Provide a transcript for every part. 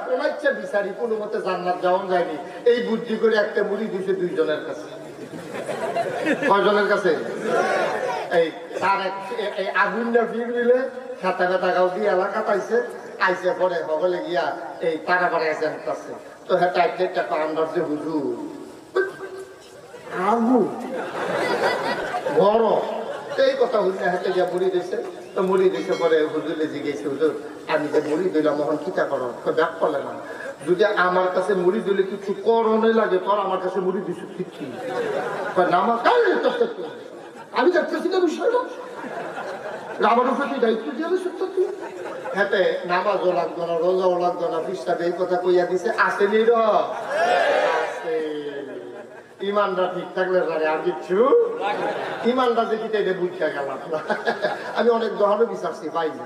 কোন ইচ্ছা বিচারি কোনো মতে জান্নাত যাওয়া যায়নি, এই বুদ্ধি করে একটা মুড়ি দিছে 2 জনের কাছে। কয়জনের কাছে? এই তার এই আগুনটা ফির মিলে খাতা খাতা গাও দিয়ে এলাকা পাইছে, আইসে পরে সকলে গিয়া এই টাকা পাড়ে আছে কাছে। তো হ্যাঁ টাকা আন্দার যে হুজুর আগুন বড়, এই কথা হুজুর হাতে গিয়া মুড়ি দিয়েছে। তো মুড়ি দিয়েছে পরে হুজুরে জিজ্ঞেসে, হুজুর আমি যে মুড়ি দিলাম এখন কিটা করো? ব্যাক করলে না, যদি আমার কাছে মুড়ি দিলে কিছু করণে লাগে তোর আমার কাছে মুড়ি দিস কি নামাজ আমি দেখতেছি না বিষয়টা, আমার উপরে তুই দায়িত্ব দিয়ে সত্য তুই হাতে নামাজও লাগতো না, রোজাও লাগতো না, পৃষ্ঠাতে এই কথা কইয়া দিছে। আসেনি র ইমানটা ঠিক থাকলে আর কিচ্ছু ইমানটা যে কি তাই বুঝতে গেলাম না। আমি অনেক দহানো বিচারছি পাই না,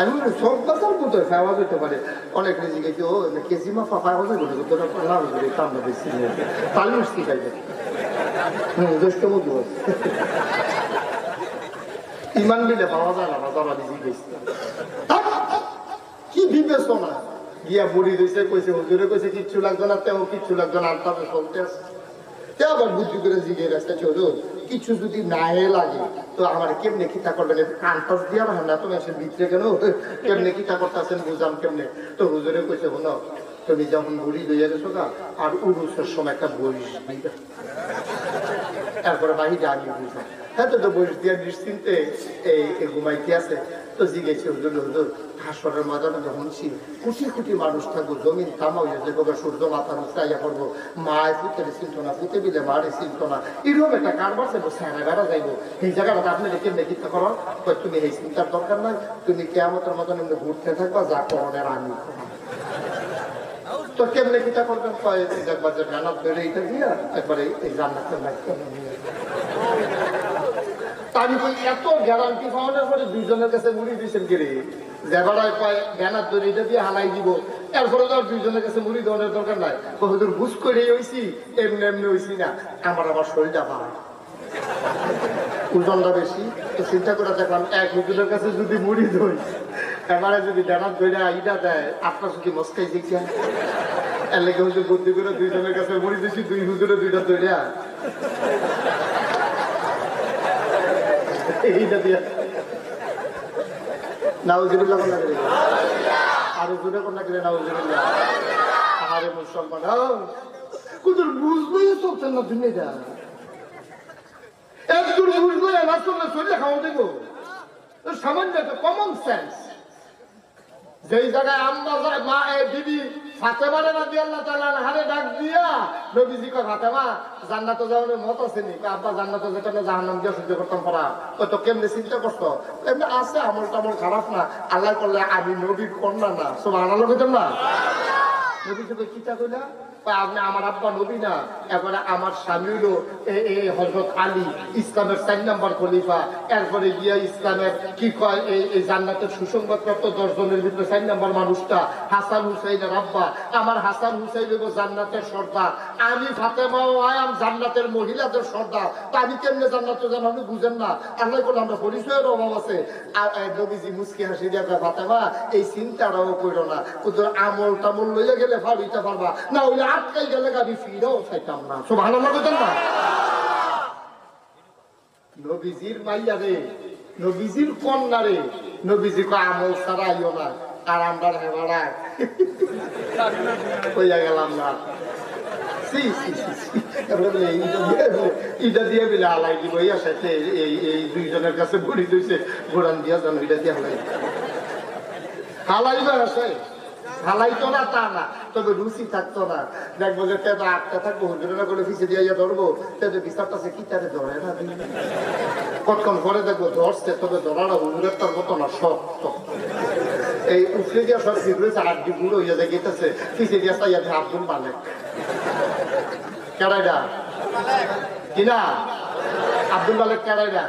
আমি সব কথার কোথায় ফাওয়াজ হইতে পারে। অনেক রেজি গেছি ও কেজিমা ফাওয়াজ হয়ে গেল না হয়ে কামড়া বেশি তালি মিষ্টি খাইবে জ্যেষ্ঠ মধু ইমান মিলে পাওয়া যায় না তারা বেশি গেছি কি বিবেচনা গিয়া বুড়ি দিয়েছে কইছে হুজুরে কইছে কিচ্ছু লাগতো না, তেও কিচ্ছু লাগতো না, আলতাতে চলতে আসে। আবার বুদ্ধি করে জিগে রাস্তা চলো কিছু যদি নাই লাগে তো আমার কেমনে খিতা করবেন, কানপাস দিয়া না তুমি এসে ভিতরে কেন কেমনে খিতা করতেছেন বুঝাম কেমনে। তো হুজুরে কইছে শোনো তুমি যখন বুড়ি লইয়া গেছো গা আর উরুসের সময় একটা বইস দিবে, তারপরে বাহিরে আমি বুঝলাম হ্যাঁ তো বইস দিয়া নিশ্চিন্তে এই ঘুমাইতে আছে। তো জিগেছি হুজুর হুজুর হাসরের ময়দানে যখন ছিল কোটি কোটি মানুষ থাকবো, জমিন তামা হয়ে যাবো, সূর্য মাথার উঠাইয়া পড়বো, মায় পুতের চিন্ত না, পুঁতে বিলে মারে চিন্ত না, এরকম একটা কারবার যাবো, স্যারা বেড়া যাইবো। এই জায়গাটা আপনি রেখে নেকিতে করো, তুমি এই চিন্তার দরকার নাই, তুমি কেয়ামতের মতন এমনি ঘুরতে থাকবা, যা করণের আমি তো কেমনে কিতা করবেন একবার যে মেহনত ধরে এইটা দিয়া একবারে এই জান্নাতের লাগতে আমি কই এত গ্যারান্টি পাওয়ানোর পরে 2 জনের কাছে মুড়ি দিয়েছেন গেলে যে বেড়ায় পায় মেহনত ধরে এটা দিয়ে হালাই দিব, এরপরে তো আর 2 জনের কাছে মুড়ি দেওয়ানোর দরকার নাই। হুজুর বুঝ করে হইছি এমনি এমনি হইছি না, আমার শরীরটা পায় ওজনটা বেশি। তো চিন্তা করে দেখলাম এক হুজুরের কাছে যদি মুড়ি ধরি এবারে যদি মেহনত ধরে ইটা দেয় আপনার যদি মস্কাই শিখছেন এর লেগে হুজুর বুদ্ধি করে 2 জনের কাছে মুড়ি দিয়েছি, 2 হুজুরে 2টা ধরে এইটা দিয়া নাউজুবিল্লাহ কোন লাগে আর জোরে কোন লাগে নাউজুবিল্লাহ। আরে মুসলমান কুদুর বুঝবই চলছেন না দুনিয়াটা, একদম বুঝবই না চললে চলে খাওয়া দেবো সামান্য একটা কমন সেন্স। যেই জায়গায় আম্মা মা দিদি ফাতেমা রাদিয়াল্লাহু তাআলা হারে ডাক দিয়া নবীজি কয় ফাতেমা জান্নাতে যাওয়ার মত আছে নি? আব্বা জান্নাতে যেতে না জাহান্নাম দিয়ে সহ্য করতাম পড়া। ওই তো কেমনে চিন্তা করছো? এমনি আছে আমল টামল খারাপ না, আল্লাহ করলে আমি নবীর কন্যা না, সুবহানাল্লাহ কইতাম না। নবীজি কই কিতা কইলা? আপনি আমার আব্বা নবী না, এরপরে আমার স্বামী হলো হযরত আলী ইসলামের 4 নম্বর খলিফা, এরপরে গিয়া ইসলামের কি কয় এই জান্নাতের সুসংবাদপ্রাপ্ত 10 জনের ভিতরে 4 নম্বর মানুষটা হাসান হুসাইনের আব্বা। আমার হাসান হুসাইন হলো জান্নাতের সর্দার, আমি ফাতেমাও আয়াম জান্নাতের মহিলাদের সর্দার। তা আমি কেমনে জান্নাতে যাব আপনি বুঝেন না? আল্লাহ বলে আমরা পরিচয়ের অভাব আছে। আর নবীজি মুস্কি হাসি দিয়া ফাতেমা এই চিন্তাটাও করো না, কিন্তু আমল টামল লইয়া গেলে ভাবিতে পারবা না, হইলে আটকাই গেলে গাড়ি ফিরেও চাইতাম না। সুবহানাল্লাহ বলতেন না। নবীজির মাইয়া রে, নবীজির কন্যা রে, নবীজি কো আমল ছাড়া আইও না, আর আমরা হেবাড়া কইয়া গেলাম না। ইটা দিয়ে বিলে হালাই দিব, এই সাথে এই 2 জনের কাছে বুড়ি দিয়েছে গোড়ান দিয়া জানো এটা দিয়ে হালাই হালাইবার আছে, হালাইতো না তা না, তবে রুচি থাকতো না। দেখবো যে তেতো আটটা থাকবো, হুজুরেরা করে ফিসে দিয়ে ধরবো, তেতো বিচারটাছে কি তারে ধরে না, কতক্ষণ পরে দেখবো ধরছে, তবে ধরাটা হুজুরের তার মতো না, শক্ত এই উঠে দিয়া সব ঠিক রয়েছে, আড্ডি গুঁড়ো হইয়া যায় গেতেছে, ফিসে দিয়া চাইয়া দিয়ে আব্দুল মালিক কেডাইডা কিনা আব্দুল মালিক কেডাইডা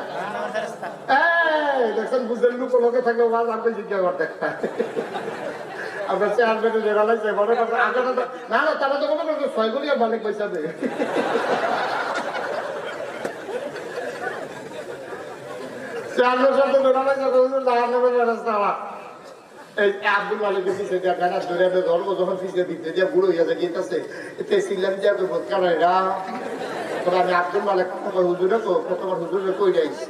দেখছেন বুঝলেন লোক লোকে থাকলে আপনি জিজ্ঞাসা কর দেখতে আপনার চেয়ারম্যানে যেটা লাগছে মনে করছে আগে না না তারা তো মনে করছে 6 কোটি আর মালিক পয়সা দেবে। চেয়ারম্যান সাথে যেটা লাগছে জাহান্নামের রাস্তা এই আব্দুল মালিকের পিছে দিয়া গানা ধরে ধর্ম যখন পিছিয়ে দিতে দিয়ে বুড়ো হইয়া গিয়েছে এতে সিলাম দিয়া তো কারণেরা তবে আমি আব্দুল মালিক কতবার হুজুরে তো কতবার হুজুরে কই যাইছি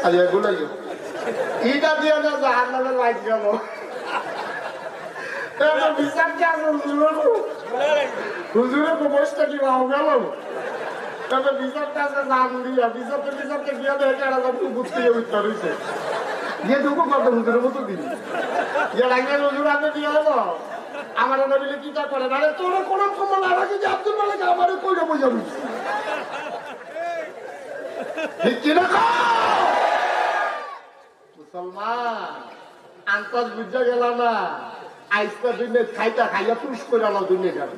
খালি এগুলোই ইটা দিয়ে না জাহান নামের লাইট গেল বিচার কি আছে হুজুরে তো বসটা কি ভাও গেল তবে বিচারটা আছে জান দিয়া বিচারকে গিয়া দেখে আর বুঝতে উত্তর হয়েছে গিয়ে ঢুকো কত হুজুরের মতো দিন যে লাগে হুজুর আপনি দিয়ে হলো আমার নবীলে কি তা করে আরে তোর কোন কমল আগে যে আব্দুল মালিক আমারে কইরা বুঝাবি ঠিক কি না মুসলমান আন্তজ বুঝা গেল না আইসটা দিনে খাইয়া পুষ করে আলো দিনে যাবে